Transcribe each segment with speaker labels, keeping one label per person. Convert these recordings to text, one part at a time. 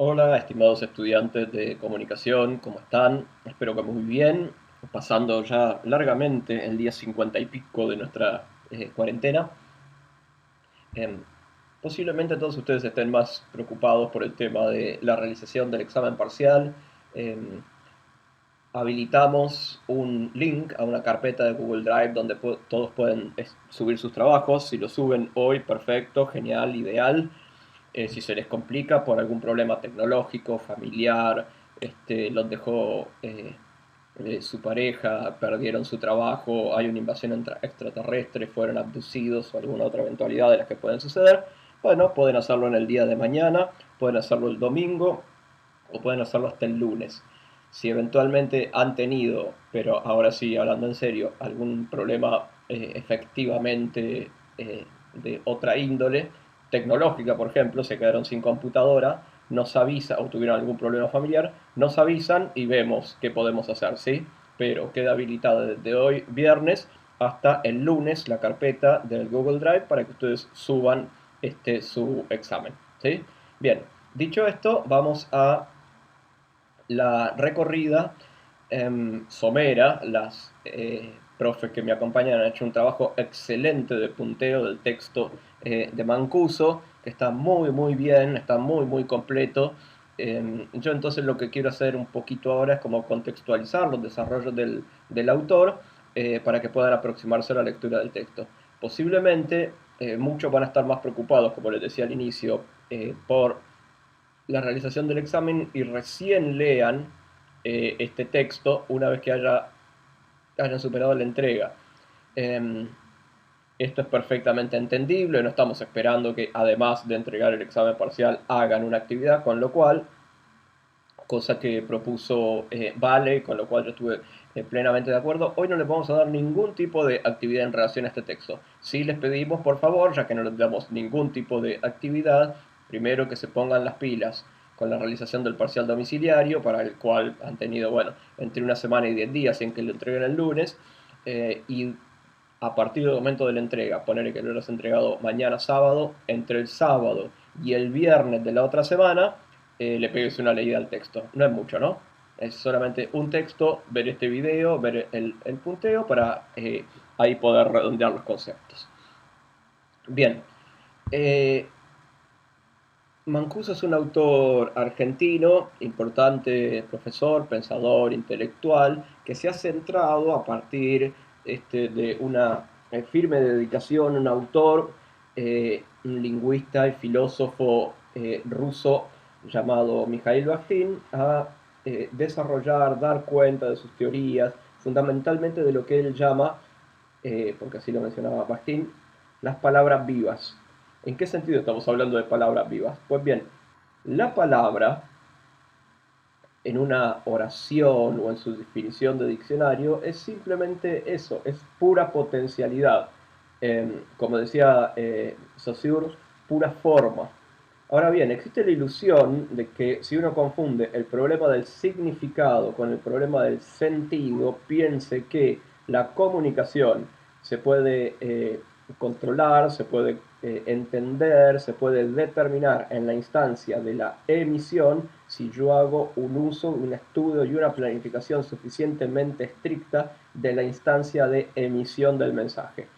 Speaker 1: Hola, estimados estudiantes de comunicación, ¿cómo están? Espero que muy bien, pasando ya largamente el día 50 y pico de nuestra cuarentena. Em, Posiblemente todos ustedes estén más preocupados por el tema de la realización del examen parcial. Em, Habilitamos un link a una carpeta de Google Drive donde todos pueden subir sus trabajos. Si lo suben hoy, perfecto, genial, ideal. Si se les complica por algún problema tecnológico, familiar, los dejó su pareja, perdieron su trabajo, hay una invasión extraterrestre, fueron abducidos o alguna otra eventualidad de las que pueden suceder, bueno, pueden hacerlo en el día de mañana, pueden hacerlo el domingo o pueden hacerlo hasta el lunes. Si eventualmente han tenido, pero ahora sí, hablando en serio, algún problema efectivamente de otra índole, tecnológica, por ejemplo, se quedaron sin computadora, nos avisa o tuvieron algún problema familiar, nos avisan y vemos qué podemos hacer, ¿sí? Pero queda habilitada desde hoy, viernes, hasta el lunes la carpeta del Google Drive para que ustedes suban su examen, ¿sí? Bien, dicho esto, vamos a la recorrida somera. Las profes que me acompañan han hecho un trabajo excelente de punteo del texto de Mancuso, que está muy muy bien, está muy muy completo. Yo entonces lo que quiero hacer un poquito ahora es como contextualizar los desarrollos del autor para que puedan aproximarse a la lectura del texto. Posiblemente muchos van a estar más preocupados, como les decía al inicio, por la realización del examen y recién lean este texto una vez que hayan superado la entrega. Eh, Esto es perfectamente entendible, no estamos esperando que además de entregar el examen parcial hagan una actividad, con lo cual, cosa que propuso Vale, con lo cual yo estuve plenamente de acuerdo, hoy no les vamos a dar ningún tipo de actividad en relación a este texto. Sí les pedimos, por favor, ya que no les damos ningún tipo de actividad, primero que se pongan las pilas con la realización del parcial domiciliario, para el cual han tenido, bueno, entre una semana y 10 días en que lo entreguen el lunes, y a partir del momento de la entrega, poner que lo has entregado mañana sábado, entre el sábado y el viernes de la otra semana, le pegues una leída al texto. No es mucho, ¿no? Es solamente un texto, ver este video, ver el punteo para ahí poder redondear los conceptos. Bien, eh, Mancuso es un autor argentino, importante profesor, pensador, intelectual, que se ha centrado a partir de una firme dedicación, un autor, un lingüista y filósofo ruso llamado Mikhail Bakhtin, a desarrollar, dar cuenta de sus teorías, fundamentalmente de lo que él llama, porque así lo mencionaba Bakhtin, las palabras vivas. ¿En qué sentido estamos hablando de palabras vivas? Pues bien, la palabra en una oración o en su definición de diccionario es simplemente eso, es pura potencialidad. Como decía Saussure, pura forma. Ahora bien, existe la ilusión de que si uno confunde el problema del significado con el problema del sentido, piense que la comunicación se puede controlar, se puede entender, se puede determinar en la instancia de la emisión si yo hago un uso, un estudio y una planificación suficientemente estricta de la instancia de emisión del mensaje.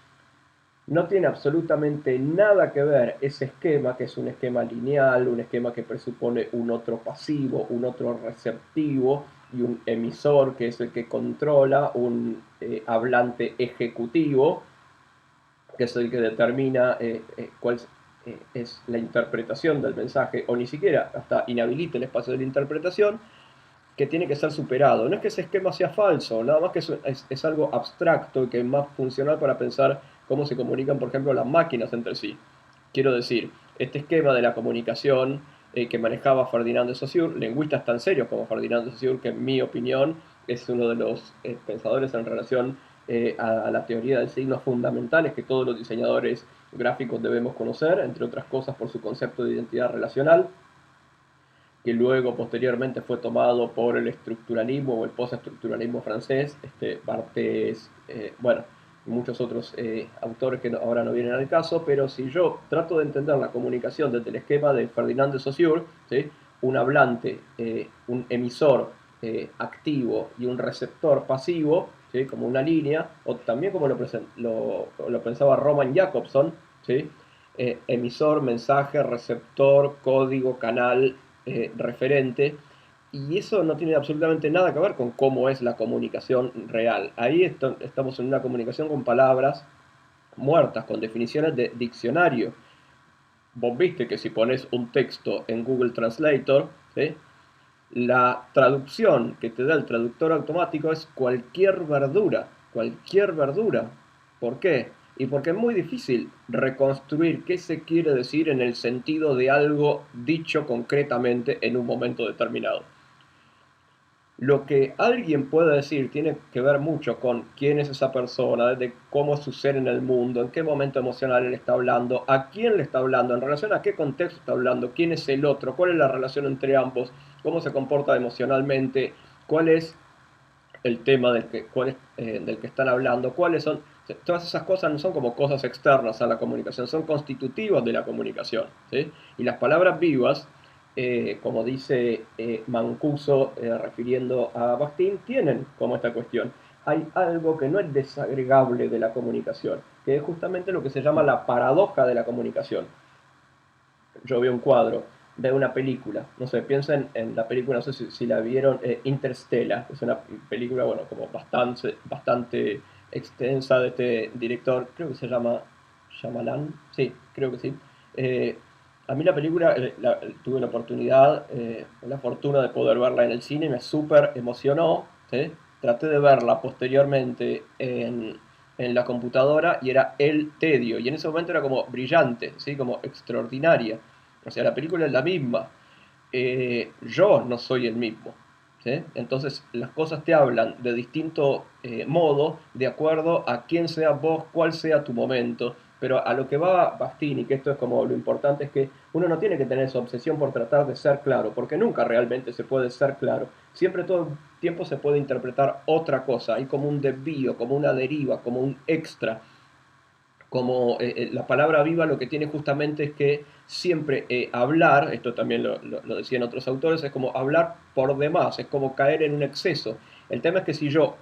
Speaker 1: No tiene absolutamente nada que ver ese esquema, que es un esquema lineal, un esquema que presupone un otro pasivo, un otro receptivo y un emisor, que es el que controla, un hablante ejecutivo, que es el que determina cuál es la interpretación del mensaje, o ni siquiera hasta inhabilita el espacio de la interpretación, que tiene que ser superado. No es que ese esquema sea falso, nada más que es algo abstracto y que es más funcional para pensar cómo se comunican, por ejemplo, las máquinas entre sí. Quiero decir, este esquema de la comunicación que manejaba Ferdinand de Saussure, lingüistas tan serios como Ferdinand de Saussure, que en mi opinión es uno de los pensadores en relación a la teoría del signo fundamentales que todos los diseñadores gráficos debemos conocer, entre otras cosas por su concepto de identidad relacional, que luego posteriormente fue tomado por el estructuralismo o el postestructuralismo francés, Barthes, bueno, y muchos otros autores que ahora no vienen al caso, pero si yo trato de entender la comunicación desde el esquema de Ferdinand de Saussure, ¿sí? un hablante, un emisor activo y un receptor pasivo, ¿sí? Como una línea, o también como lo pensaba Roman Jakobson, ¿sí? Emisor, mensaje, receptor, código, canal, referente, y eso no tiene absolutamente nada que ver con cómo es la comunicación real. Ahí estamos en una comunicación con palabras muertas, con definiciones de diccionario. Vos viste que si pones un texto en Google Translator, ¿sí? La traducción que te da el traductor automático es cualquier verdura, cualquier verdura. ¿Por qué? Y porque es muy difícil reconstruir qué se quiere decir en el sentido de algo dicho concretamente en un momento determinado. Lo que alguien puede decir tiene que ver mucho con quién es esa persona, de cómo es su ser en el mundo, en qué momento emocional él está hablando, a quién le está hablando, en relación a qué contexto está hablando, quién es el otro, cuál es la relación entre ambos, cómo se comporta emocionalmente, cuál es el tema del que están hablando, cuáles son. Todas esas cosas no son como cosas externas a la comunicación, son constitutivas de la comunicación, ¿sí? Y las palabras vivas, como dice Mancuso refiriendo a Bakhtin, tienen como esta cuestión. Hay algo que no es desagregable de la comunicación, que es justamente lo que se llama la paradoja de la comunicación. Yo veo un cuadro, veo una película, no sé, piensen en la película, no sé si la vieron, Interstellar, es una película, bueno, como bastante extensa de este director, creo que se llama Shyamalan, sí, creo que sí. Eh, a mí la película, tuve la oportunidad, la fortuna de poder verla en el cine, me súper emocionó, ¿sí? Traté de verla posteriormente en la computadora y era el tedio, y en ese momento era como brillante, ¿sí? Como extraordinaria. O sea, la película es la misma. Yo no soy el mismo. ¿Sí? Entonces las cosas te hablan de distinto modo, de acuerdo a quién seas vos, cuál sea tu momento. Pero a lo que va Bastini, que esto es como lo importante, es que uno no tiene que tener esa obsesión por tratar de ser claro, porque nunca realmente se puede ser claro. Siempre todo el tiempo se puede interpretar otra cosa. Hay como un desvío, como una deriva, como un extra, como la palabra viva lo que tiene justamente es que siempre hablar, esto también lo decían otros autores, es como hablar por demás, es como caer en un exceso. El tema es que si yo,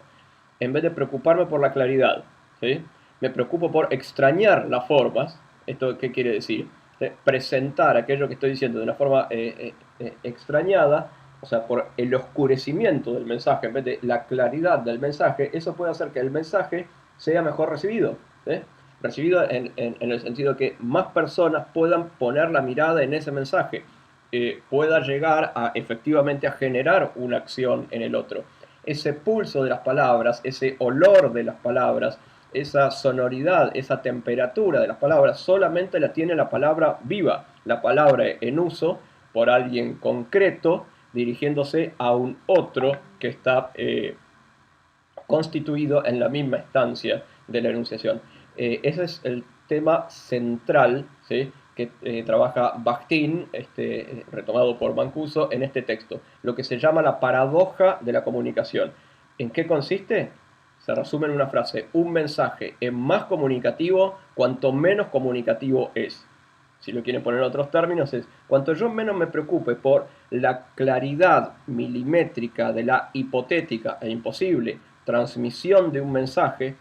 Speaker 1: en vez de preocuparme por la claridad, ¿sí? Me preocupo por extrañar las formas, ¿esto qué quiere decir? Presentar aquello que estoy diciendo de una forma extrañada, o sea, por el oscurecimiento del mensaje en vez de la claridad del mensaje, eso puede hacer que el mensaje sea mejor recibido. ¿Sí? Recibido en el sentido que más personas puedan poner la mirada en ese mensaje, pueda llegar a efectivamente a generar una acción en el otro. Ese pulso de las palabras, ese olor de las palabras, esa sonoridad, esa temperatura de las palabras, solamente la tiene la palabra viva, la palabra en uso por alguien concreto dirigiéndose a un otro que está constituido en la misma estancia de la enunciación. Ese es el tema central, ¿sí? Que trabaja Bakhtin, retomado por Mancuso, en este texto, lo que se llama la paradoja de la comunicación. ¿En qué consiste? Se resume en una frase: un mensaje es más comunicativo cuanto menos comunicativo es. Si lo quieren poner en otros términos, es cuanto yo menos me preocupe por la claridad milimétrica de la hipotética e imposible transmisión de un mensaje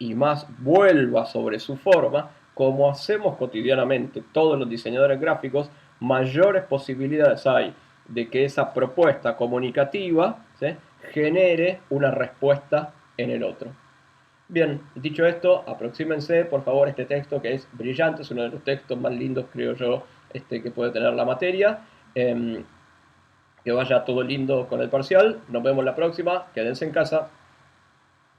Speaker 1: y más vuelva sobre su forma, como hacemos cotidianamente todos los diseñadores gráficos, mayores posibilidades hay de que esa propuesta comunicativa, ¿sí?, genere una respuesta en el otro. Bien, dicho esto, aproxímense por favor a este texto que es brillante, es uno de los textos más lindos, creo yo, que puede tener la materia. Que vaya todo lindo con el parcial. Nos vemos la próxima. Quédense en casa.